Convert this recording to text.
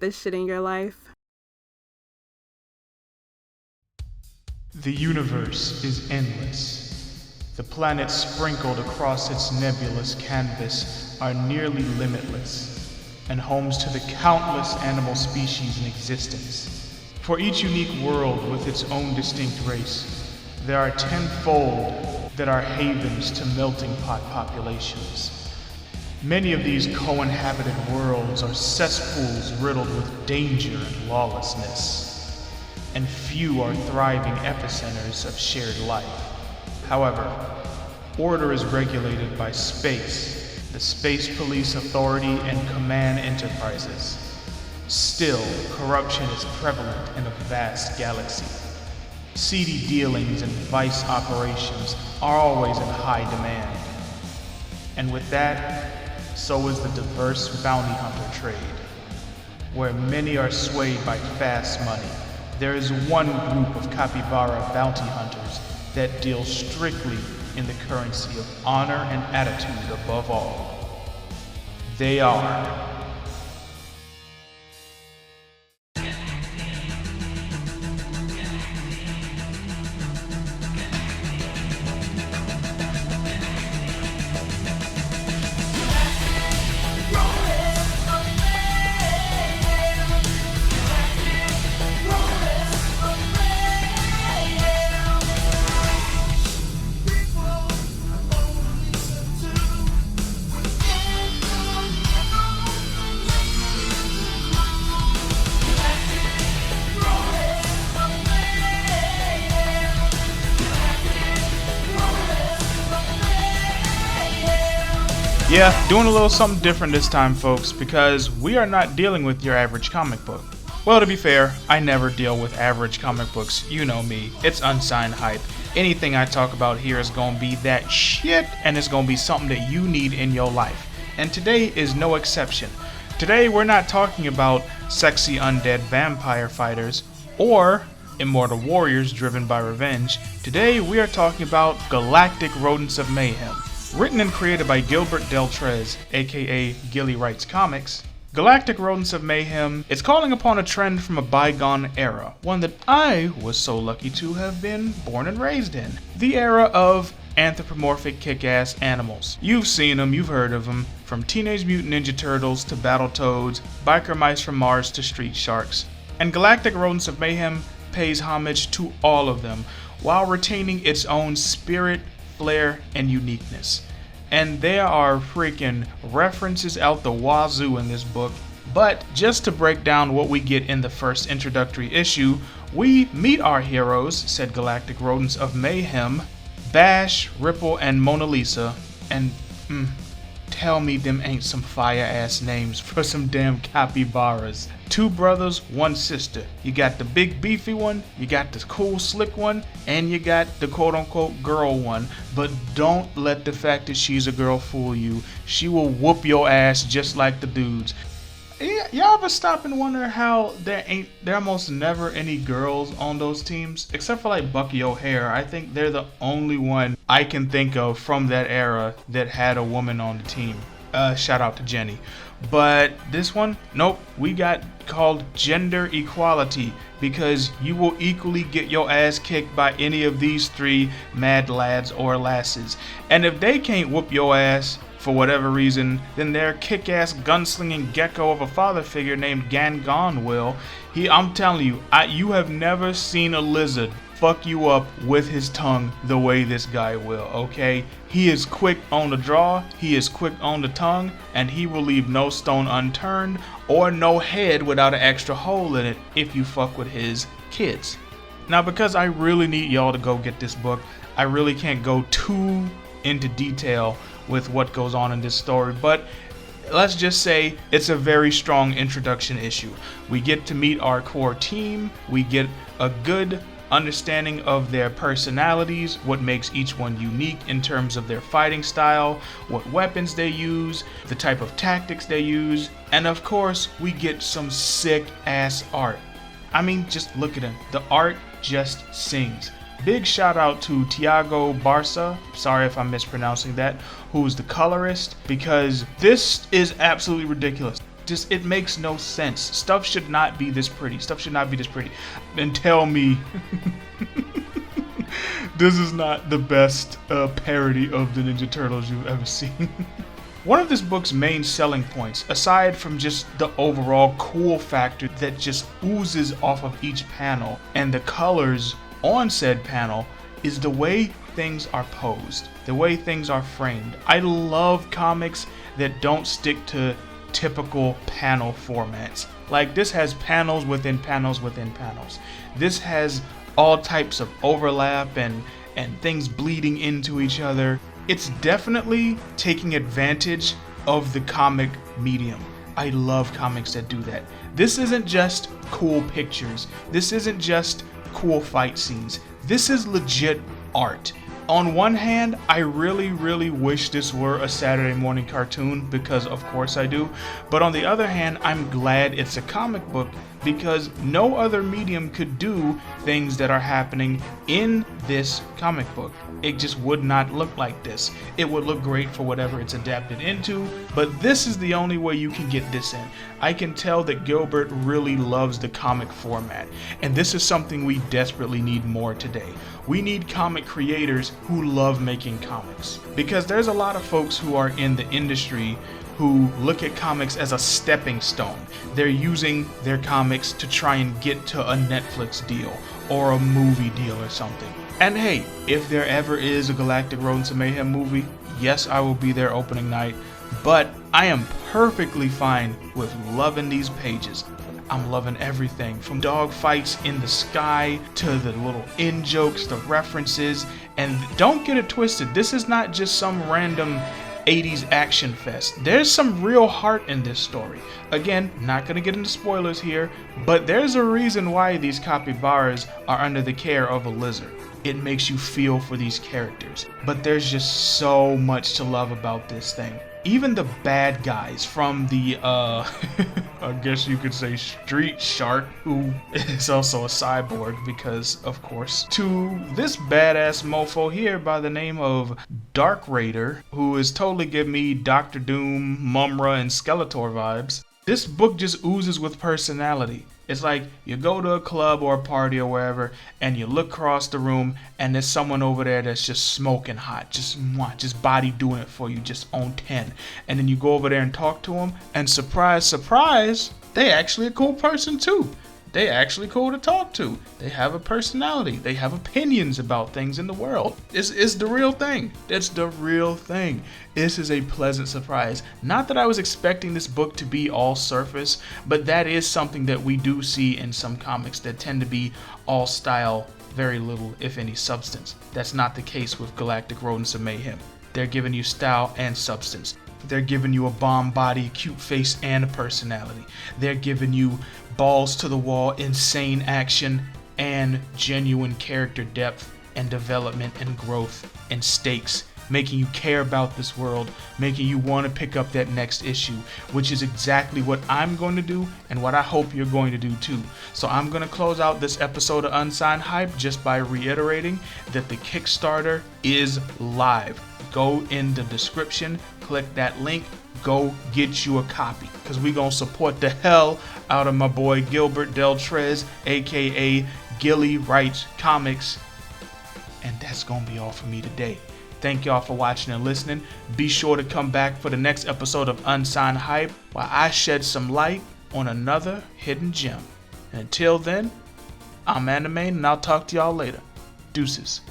this shit in your life. The universe is endless. The planets sprinkled across its nebulous canvas are nearly limitless, and homes to the countless animal species in existence. For each unique world with its own distinct race, there are tenfold that are havens to melting pot populations. Many of these co-inhabited worlds are cesspools riddled with danger and lawlessness, and few are thriving epicenters of shared life. However, order is regulated by space, the Space Police Authority and Command Enterprises. Still, corruption is prevalent in a vast galaxy. Seedy dealings and vice operations are always in high demand. And with that, so is the diverse bounty hunter trade. Where many are swayed by fast money, there is one group of capybara bounty hunters that deal strictly in the currency of honor and attitude above all. They are Yeah, doing a little something different this time, folks, because we are not dealing with your average comic book. Well, to be fair, I never deal with average comic books. You know me. It's unsigned hype. Anything I talk about here is gonna be that shit, and it's gonna be something that you need in your life. And today is no exception. Today, we're not talking about sexy undead vampire fighters or immortal warriors driven by revenge. Today, we are talking about Galactic Rodents of Mayhem. Written and created by Gilbert Deltrez, aka Gilly Writes Comics, Galactic Rodents of Mayhem is calling upon a trend from a bygone era, one that I was so lucky to have been born and raised in. The era of anthropomorphic kick-ass animals. You've seen them, you've heard of them, from Teenage Mutant Ninja Turtles to Battletoads, biker mice from Mars to street sharks. And Galactic Rodents of Mayhem pays homage to all of them, while retaining its own spirit, flair, and uniqueness. And there are freaking references out the wazoo in this book. But just to break down what we get in the first introductory issue, we meet our heroes, said Galactic Rodents of Mayhem, Bash, Ripple, and Mona Lisa. And tell me them ain't some fire-ass names for some damn capybaras. 2 brothers, 1 sister. You got the big beefy one, you got the cool slick one, and you got the quote-unquote girl one. But don't let the fact that she's a girl fool you. She will whoop your ass just like the dudes. Y'all ever stop and wonder how there almost never any girls on those teams? Except for like Bucky O'Hare. I think they're the only one I can think of from that era that had a woman on the team. Shout out to Jenny. But this one, nope, we got called gender equality because you will equally get your ass kicked by any of these 3 mad lads or lasses. And if they can't whoop your ass for whatever reason, then their kick-ass gunslinging gecko of a father figure named Gangon will. I'm telling you, you have never seen a lizard fuck you up with his tongue the way this guy will, okay? He is quick on the draw, he is quick on the tongue, and he will leave no stone unturned or no head without an extra hole in it if you fuck with his kids. Now, because I really need y'all to go get this book, I really can't go too into detail with what goes on in this story, but let's just say it's a very strong introduction issue. We get to meet our core team, we get a good understanding of their personalities, what makes each one unique in terms of their fighting style, what weapons they use, the type of tactics they use, and of course we get some sick ass art. I mean, just look at him. The art just sings. Big shout out to Tiago Barça, sorry if I'm mispronouncing that, who's the colorist, because this is absolutely ridiculous. Just, it makes no sense. Stuff should not be this pretty. Stuff should not be this pretty. And tell me this is not the best parody of the Ninja Turtles you've ever seen. One of this book's main selling points, aside from just the overall cool factor that just oozes off of each panel and the colors on said panel, is the way things are posed, the way things are framed. I love comics that don't stick to typical panel formats. Like, this has panels within panels within panels. This has all types of overlap and things bleeding into each other. It's definitely taking advantage of the comic medium. I love comics that do that. This isn't just cool pictures. This isn't just cool fight scenes. This is legit art. On one hand, I really wish this were a Saturday morning cartoon, because of course I do. But on the other hand, I'm glad it's a comic book, because no other medium could do things that are happening in this comic book. It just would not look like this. It would look great for whatever it's adapted into, but this is the only way you can get this in. I can tell that Gilbert really loves the comic format, and this is something we desperately need more today. We need comic creators who love making comics, because there's a lot of folks who are in the industry who look at comics as a stepping stone. They're using their comics to try and get to a Netflix deal or a movie deal or something. And hey, if there ever is a Galactic Rodents of Mayhem movie, yes, I will be there opening night, but I am perfectly fine with loving these pages. I'm loving everything from dog fights in the sky to the little in-jokes, the references, and don't get it twisted, this is not just some random 80s action fest. There's some real heart in this story. Again, not gonna get into spoilers here, but there's a reason why these capybaras are under the care of a lizard. It makes you feel for these characters, but there's just so much to love about this thing. Even the bad guys from the, I guess you could say Street Shark, who is also a cyborg because, of course, to this badass mofo here by the name of Dark Raider, who is totally giving me Doctor Doom, Mumra, and Skeletor vibes. This book just oozes with personality. It's like you go to a club or a party or wherever and you look across the room and there's someone over there that's just smoking hot, just body doing it for you, just on 10. And then you go over there and talk to them and surprise, surprise, they actually a cool person too. They actually cool to talk to. They have a personality. They have opinions about things in the world. It's the real thing. It's the real thing. This is a pleasant surprise. Not that I was expecting this book to be all surface, but that is something that we do see in some comics that tend to be all style, very little, if any, substance. That's not the case with Galactic Rodents of Mayhem. They're giving you style and substance. They're giving you a bomb body, cute face, and a personality. They're giving you balls to the wall, insane action, and genuine character depth and development and growth and stakes, making you care about this world, making you want to pick up that next issue, which is exactly what I'm going to do and what I hope you're going to do too. So I'm going to close out this episode of Unsigned Hype just by reiterating that the Kickstarter is live. Go in the description, click that link, go get you a copy, because we gonna support the hell out of my boy Gilbert Deltrez, aka Gilly Writes Comics. And that's gonna be all for me today. Thank y'all for watching and listening. Be sure to come back for the next episode of Unsigned Hype while I shed some light on another hidden gem. And until then, I'm Anime and I'll talk to y'all later. Deuces.